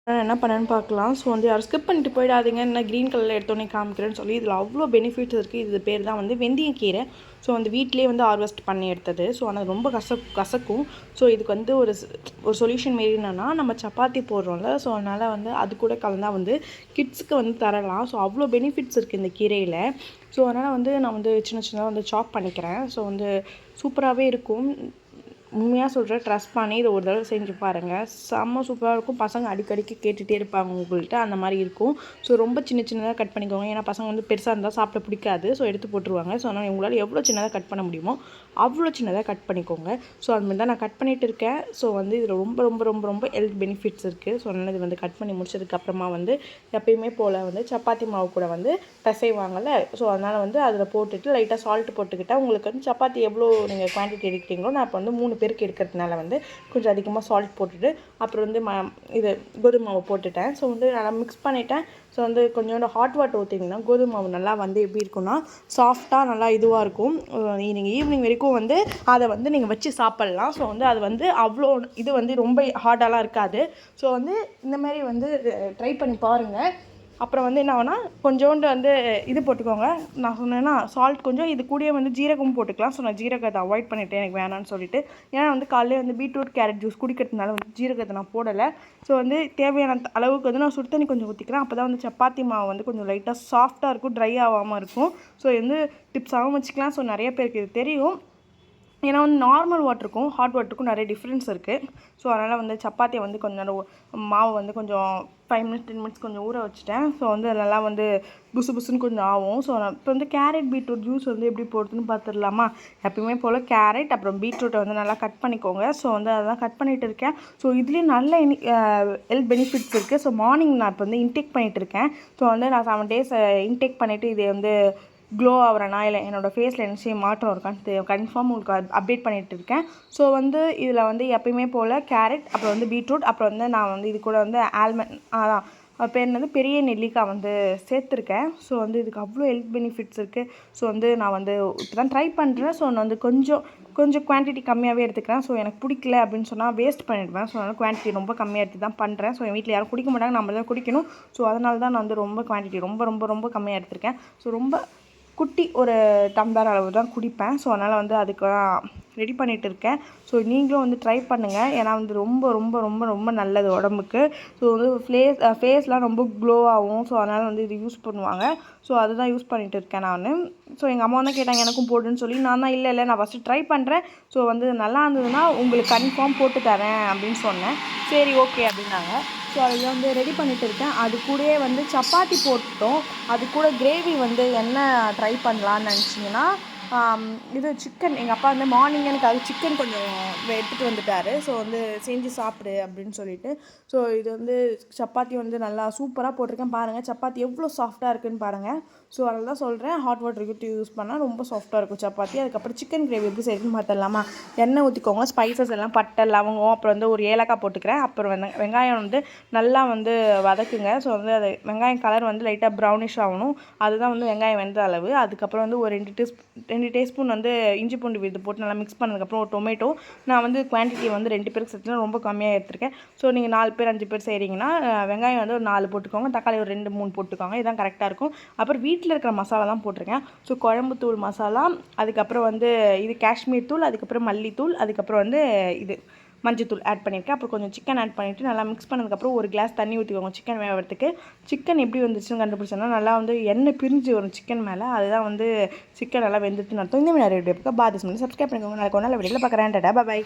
நான் என்ன பண்ணேன்னு பார்க்கலாம். ஸோ வந்து யாரும் ஸ்கிப் பண்ணிட்டு போயிடாதீங்க. நான் க்ரீன் கலரில் எடுத்தோன்னே காமிக்கிறேன்னு சொல்லி இதில் அவ்வளோ பெனிஃபிட்ஸ் இருக்குது. இது பேர் தான் வந்து வெந்தயக்கீரை. ஸோ வந்து வீட்டிலே வந்து ஹார்வெஸ்ட் பண்ணி எடுத்தது. ஸோ ஆனால் ரொம்ப கசக்கும். ஸோ இதுக்கு வந்து ஒரு சொல்யூஷன் மாரி என்னென்னா, நம்ம சப்பாத்தி போடுறோம்ல, ஸோ அதனால் வந்து அது கூட கலந்தால் வந்து கிட்ஸுக்கு வந்து தரலாம். ஸோ அவ்வளோ பெனிஃபிட்ஸ் இருக்குது இந்த கீரையில். ஸோ அதனால் வந்து நான் வந்து சின்ன சின்னதாக வந்து சாப் பண்ணிக்கிறேன். ஸோ வந்து சூப்பராகவே இருக்கும். உண்மையாக சொல்கிறேன், ட்ரஸ்ட் பண்ணி இதை ஒரு தடவை செஞ்சு பாருங்கள். செம்ம சூப்பராக இருக்கும். பசங்க அடிக்கடிக்கு கேட்டுகிட்டே இருப்பாங்க உங்கள்கிட்ட, அந்த மாதிரி இருக்கும். ஸோ ரொம்ப சின்ன சின்னதாக கட் பண்ணிக்கோங்க. ஏன்னா பசங்க வந்து பெருசாக இருந்தால் சாப்பிட பிடிக்காது. ஸோ எடுத்து போட்டுருவாங்க. ஸோ அதனால் உங்களால் எவ்வளோ சின்னதாக கட் பண்ண முடியுமோ அவ்வளோ சின்னதாக கட் பண்ணிக்கோங்க. ஸோ அது மாதிரி தான் நான் கட் பண்ணிகிட்டு இருக்கேன். ஸோ வந்து இதில் ரொம்ப ரொம்ப ரொம்ப ரொம்ப ஹெல்த் பெனிஃபிட்ஸ் இருக்குது. ஸோ அதனால் இது வந்து கட் பண்ணி முடிச்சதுக்கப்புறமா வந்து எப்பயுமே போல் வந்து சப்பாத்தி மாவு கூட வந்து பிசைவாங்கல்ல, ஸோ அதனால் வந்து அதில் போட்டுட்டு லைட்டாக சால்ட்டு போட்டுக்கிட்டால் உங்களுக்கு வந்து சப்பாத்தி எவ்வளோ நீங்கள் குவான்டிட்டி எடுக்கிறீங்களோ, நான் இப்போ வந்து 3 பேருக்கு எடுக்கிறதுனால வந்து கொஞ்சம் அதிகமாக சால்ட் போட்டுட்டு அப்புறம் வந்து இது கோதுமை மாவு போட்டுட்டேன். ஸோ வந்து நல்லா மிக்ஸ் பண்ணிவிட்டேன். ஸோ வந்து கொஞ்சோண்டு ஹாட் வாட்டர் ஊற்றிங்கன்னா கோதுமை மாவு நல்லா வந்து எப்படி இருக்குன்னா சாஃப்டாக நல்லா இதுவாக இருக்கும். நீங்கள் ஈவினிங் வரைக்கும் வந்து அதை வந்து நீங்கள் வச்சு சாப்பிட்லாம். ஸோ வந்து அது வந்து அவ்வளோ இது வந்து ரொம்ப ஹார்டாலாம் இருக்காது. ஸோ வந்து இந்தமாரி வந்து ட்ரை பண்ணி பாருங்கள். அப்புறம் வந்து என்ன ஆகுனா கொஞ்சோண்டு வந்து இது போட்டுக்கோங்க. நான் சொன்னேன்னா சால்ட் கொஞ்சம், இது கூடயே வந்து ஜீரகமும் போட்டுக்கலாம். ஸோ நான் ஜீரகத்தை அவாய்ட் பண்ணிவிட்டேன், எனக்கு வேணான்னு சொல்லிட்டு. ஏன்னா வந்து காலையிலே வந்து பீட்ரூட் கேரட் ஜூஸ் குடிக்கிறதுனால வந்து ஜீரகத்தை நான் போடலை. ஸோ வந்து தேவையான அளவுக்கு வந்து நான் சுடு தண்ணி கொஞ்சம் ஊற்றிக்கிறேன். அப்போ தான் வந்து சப்பாத்தி மாவு வந்து கொஞ்சம் லைட்டாக சாஃப்டாக இருக்கும், ட்ரை ஆகாமல் இருக்கும். ஸோ வந்து டிப்ஸாகவும் வச்சுக்கலாம். ஸோ நிறைய பேருக்கு இது தெரியும். ஏன்னா வந்து நார்மல் வாட்டருக்கும் ஹாட் வாட்டருக்கும் நிறைய டிஃப்ரென்ஸ் இருக்குது. ஸோ அதனால் வந்து சப்பாத்தியை வந்து கொஞ்சம் நேரம் மாவு வந்து கொஞ்சம் 5 மினிட்ஸ் 10 மினிட்ஸ் கொஞ்சம் ஊற வச்சுட்டேன். ஸோ வந்து நல்லா வந்து புசுன்னு கொஞ்சம் ஆகும். ஸோ நான் இப்போ வந்து கேரட் பீட்ரூட் ஜூஸ் வந்து எப்படி போடுறதுன்னு பார்த்துடலாமா? எப்பயுமே போல் கேரட் அப்புறம் பீட்ரூட்டை வந்து நல்லா கட் பண்ணிக்கோங்க. ஸோ வந்து அதெல்லாம் கட் பண்ணிகிட்டு இருக்கேன். ஸோ இதுலேயும் நல்ல ஹெல்த் பெனிஃபிட்ஸ் இருக்குது. ஸோ மார்னிங் நான் இப்போ வந்து இன்டேக் பண்ணிகிட்டு இருக்கேன். ஸோ வந்து நான் 7 டேஸ் இன்டேக் பண்ணிவிட்டு இதை வந்து க்ளோ ஆகிறேனா இல்லை என்னோடய ஃபேஸில் என்ன மாற்றம் இருக்கான்னு கன்ஃபார்ம் உங்களுக்கு அப்டேட் பண்ணிகிட்டு இருக்கேன். ஸோ வந்து இதில் வந்து எப்பயுமே போல் கேரட் அப்புறம் வந்து பீட்ரூட் அப்புறம் வந்து நான் வந்து இது கூட வந்து ஆல்மண்ட் பேர் என்னது பெரிய நெல்லிக்காய் வந்து சேர்த்துருக்கேன். ஸோ வந்து இதுக்கு அவ்வளோ ஹெல்த் பெனிஃபிட்ஸ் இருக்குது. ஸோ வந்து நான் வந்து இப்போ தான் ட்ரை பண்ணுறேன். ஸோ நான் வந்து கொஞ்சம் குவான்டிட்டி கம்மியாகவே எடுத்துக்கிறேன். ஸோ எனக்கு பிடிக்கல அப்படின்னு சொன்னால் வேஸ்ட் பண்ணிடுவேன். ஸோ அதனால் குவான்டிட்டி ரொம்ப கம்மியாக எடுத்து தான் பண்ணுறேன். ஸோ என் வீட்டில் யாரும் குடிக்க மாட்டாங்க, நம்ம தான் குடிக்கணும். ஸோ அதனால தான் நான் வந்து ரொம்ப குவான்டிட்டி ரொம்ப ரொம்ப ரொம்ப கம்மியாக எடுத்திருக்கேன். ஸோ ரொம்ப குட்டி ஒரு டம்ளர் அளவு தான் குடிப்பேன். ஸோ அதனால் வந்து அதுக்கு ரெடி பண்ணிகிட்டு இருக்கேன். ஸோ நீங்களும் வந்து ட்ரை பண்ணுங்கள். ஏன்னா வந்து ரொம்ப ரொம்ப ரொம்ப ரொம்ப நல்லது உடம்புக்கு. ஸோ வந்து ஃபேஸ்லாம் ரொம்ப க்ளோ ஆகும். ஸோ அதனால் வந்து இது யூஸ் பண்ணுவாங்க. ஸோ அதுதான் யூஸ் பண்ணிகிட்டு இருக்கேன் நான். ஸோ எங்கள் அம்மா தான் கேட்டாங்க எனக்கும் போடுன்னு சொல்லி. நான் தான் இல்லை நான் ஃபஸ்ட்டு ட்ரை பண்ணுறேன். ஸோ வந்து நல்லா இருந்ததுன்னா உங்களுக்கு கன்ஃபார்ம் போட்டு தரேன் அப்படின்னு சொன்னேன். சரி ஓகே அப்படின்னாங்க. ஸோ அதில் வந்து ரெடி பண்ணிகிட்டு இருக்கேன். அது கூடயே வந்து சப்பாத்தி போட்டோம். அது கூட கிரேவி வந்து என்ன ட்ரை பண்ணலான்னு நினச்சிங்கன்னா, இது சிக்கன் எங்கள் அப்பா வந்து மார்னிங் எனக்கு அது சிக்கன் கொஞ்சம் எடுத்துகிட்டு வந்துட்டார். ஸோ வந்து செஞ்சு சாப்பிடு அப்படின்னு சொல்லிட்டு. ஸோ இது வந்து சப்பாத்தி வந்து நல்லா சூப்பராக போட்டிருக்கேன் பாருங்கள். சப்பாத்தி எவ்வளோ சாஃப்டாக இருக்குதுன்னு பாருங்கள். ஸோ அதனால தான் சொல்கிறேன், ஹாட் வாட்டர் ஊற்றி யூஸ் பண்ணால் ரொம்ப சாஃப்டாக இருக்கும் சப்பாத்தி. அதுக்கப்புறம் சிக்கன் கிரேவி எப்படி செய்யணும்னு பார்த்துடலாமா? எண்ணெய் ஊற்றிக்கோங்க. ஸ்பைசஸ் எல்லாம் பட்டை லவங்கம் அப்புறம் வந்து ஒரு ஏலக்காய் போட்டுக்கிறேன். அப்புறம் வெங்காயம் வந்து நல்லா வந்து வதக்குங்க. ஸோ வந்து அது வெங்காயம் கலர் வந்து லைட்டாக ப்ரௌனிஷ் ஆகணும். அதுதான் வந்து வெங்காயம் வெந்த அளவு. அதுக்கப்புறம் வந்து ஒரு 2 டீஸ்பூன் வந்து இஞ்சி பூண்டு விழுது போட்டு நல்லா மிக்ஸ் பண்ணதுக்கப்புறம் ஒரு டொமேட்டோ. நான் வந்து குவான்டிட்டி வந்து 2 பேருக்கு செஞ்சா ரொம்ப கம்மியாக எடுத்துருக்கேன். ஸோ நீங்கள் 4 பேர் 5 பேர் செய்கிறீங்கன்னா வெங்காயம் வந்து ஒரு 4 போட்டுக்கோங்க, தக்காளி ஒரு 2 3 போட்டுக்கோங்க. இதுதான் கரெக்டாக இருக்கும். அப்புறம் வீட்டில் இருக்கிற மசாலா தான் போட்டிருக்கேன். ஸோ குழம்பு தூள் மசாலா, அதுக்கப்புறம் வந்து இது காஷ்மீர் தூள், அதுக்கப்புறம் மல்லித்தூள், அதுக்கப்புறம் வந்து இது மஞ்சத்தூள் ஆட் பண்ணியிருக்கேன். அப்புறம் கொஞ்சம் சிக்கன் ஆட் பண்ணிவிட்டு நல்லா மிக்ஸ் பண்ணதுக்கப்புறம் ஒரு கிளாஸ் தண்ணி ஊற்றிக்கோங்க சிக்கன் வேகிறதுக்கு. சிக்கன் எப்படி வந்துச்சுன்னு கண்டுபிடிச்சோன்னா நல்லா வந்து எண்ணெய் பிரிஞ்சு வரும் சிக்கன் மேலே. அதுதான் வந்து சிக்கன் நல்லா வெந்துட்டுன்னு அர்த்தம். இந்த மாதிரி நிறைய வீடியோ பாய். சப்ஸ்கிரைப் பண்ணிக்கோங்க. நாளைக்கு ஒரு நாள் வீடியோவில் பார்க்குறேன். டாடா பாய்.